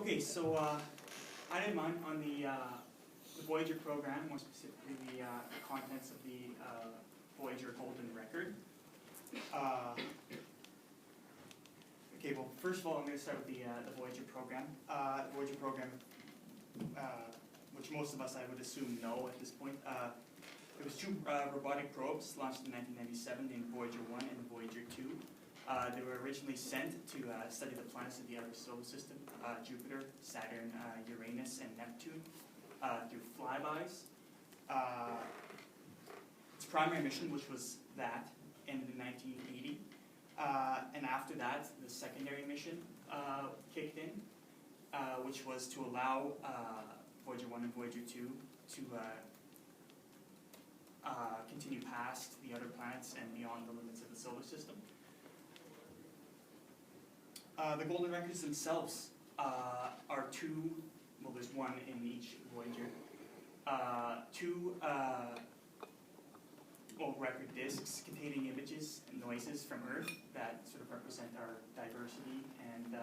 Okay, so I did mine on the Voyager program, more specifically the contents of the Voyager Golden Record. Okay, well, first of all, I'm going to start with the Voyager program. The Voyager program, which most of us, I would assume, know at this point. It was two robotic probes launched in 1997 named Voyager 1 and Voyager 2. They were originally sent to study the planets of the outer solar system, Jupiter, Saturn, Uranus, and Neptune, through flybys. Its primary mission, which was that, ended in 1980. And after that, the secondary mission kicked in, which was to allow Voyager 1 and Voyager 2 to continue past the outer planets and beyond the limits of the solar system. The Golden Records themselves are two, well, there's one in each Voyager, two record discs containing images and noises from Earth that sort of represent our diversity and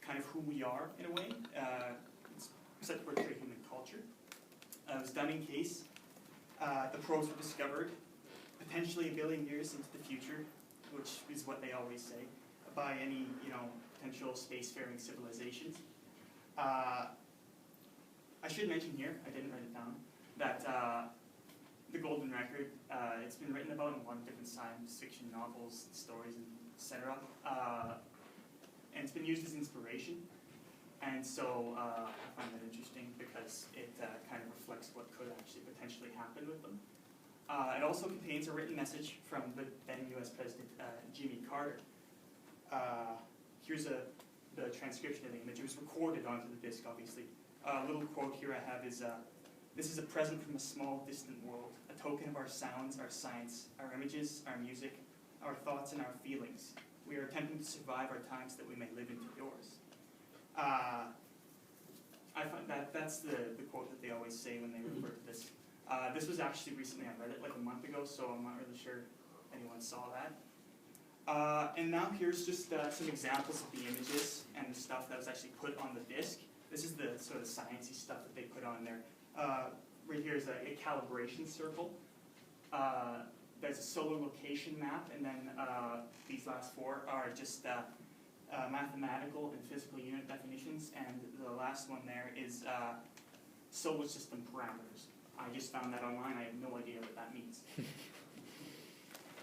kind of who we are in a way. It's set to portray human culture. It was done in case the probes were discovered potentially 1 billion years into the future, which is what they always say, by any potential spacefaring civilizations. I should mention here, I didn't write it down, that the Golden Record, it's been written about in a lot of different science fiction novels, stories, etc. And it's been used as inspiration. And so I find that interesting because it kind of reflects what could actually potentially happen with them. It also contains a written message from the then US President Jimmy Carter. Here's the transcription of the image. It was recorded onto the disc, obviously. A little quote here I have is, "This is a present from a small, distant world, a token of our sounds, our science, our images, our music, our thoughts, and our feelings. We are attempting to survive our times that we may live into yours." I find that's the quote that they always say when they refer to this. This was actually recently on Reddit, like a month ago, so I'm not really sure anyone saw that. And now here's just some examples of the images and the stuff that was actually put on the disc. This is the sort of sciencey stuff that they put on there. Right here is a calibration circle. There's a solar location map, and then these last four are just mathematical and physical unit definitions, and the last one there is solar system parameters. I just found that online. I have no idea what that means.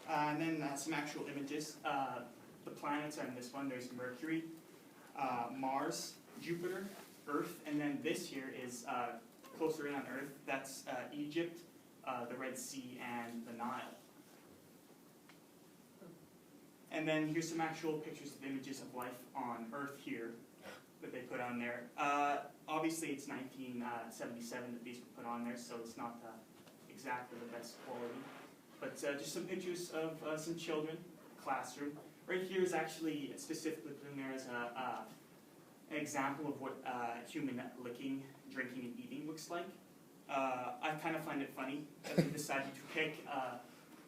And then some actual images. The planets are in this one. There's Mercury, Mars, Jupiter, Earth, and then this here is closer in on Earth. That's Egypt, the Red Sea, and the Nile. And then here's some actual pictures of images of life on Earth here that they put on there. Obviously, it's 1977 that these were put on there, so it's not exactly the best quality. But just some pictures of some children, classroom. Right here is actually specifically put in there as an example of what human licking, drinking, and eating looks like. I kind of find it funny that they decided to pick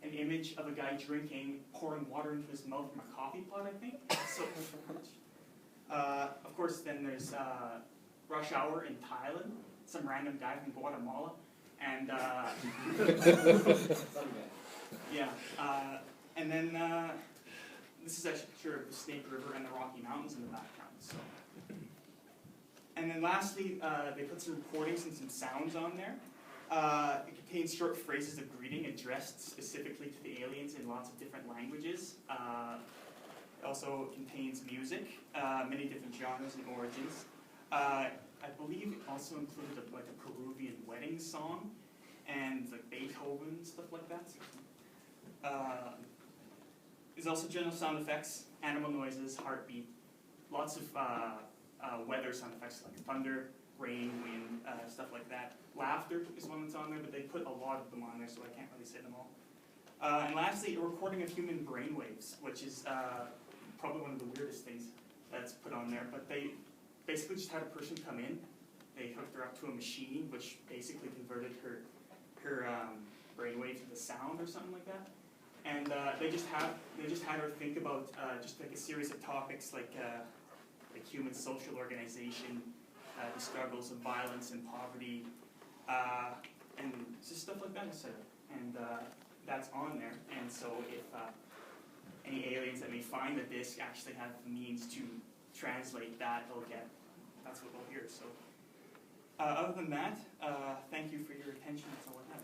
an image of a guy drinking, pouring water into his mouth from a coffee pot, I think. So, of course, then there's Rush Hour in Thailand, some random guy from Guatemala, and yeah, and then this is actually a picture of the Snake River and the Rocky Mountains in the background. So, and then lastly, they put some recordings and some sounds on there. It contains short phrases of greeting addressed specifically to the aliens in lots of different languages. It also contains music, many different genres and origins. I believe it also included a Peruvian wedding song and like Beethoven and stuff like that. There's also general sound effects, animal noises, heartbeat, lots of weather sound effects like thunder, rain, wind, stuff like that. Laughter is one that's on there, but they put a lot of them on there, so I can't really say them all. And lastly, a recording of human brainwaves, which is probably one of the weirdest things that's put on there. But they basically just had a person come in. They hooked her up to a machine, which basically converted her brainwave to the sound or something like that. And they just had her think about just like a series of topics like human social organization, the struggles of violence and poverty, and just stuff like that, etc. And that's on there. And so if any aliens that may find the disc actually have the means to translate that, that's what they'll hear. So other than that, thank you for your attention. That's all I have.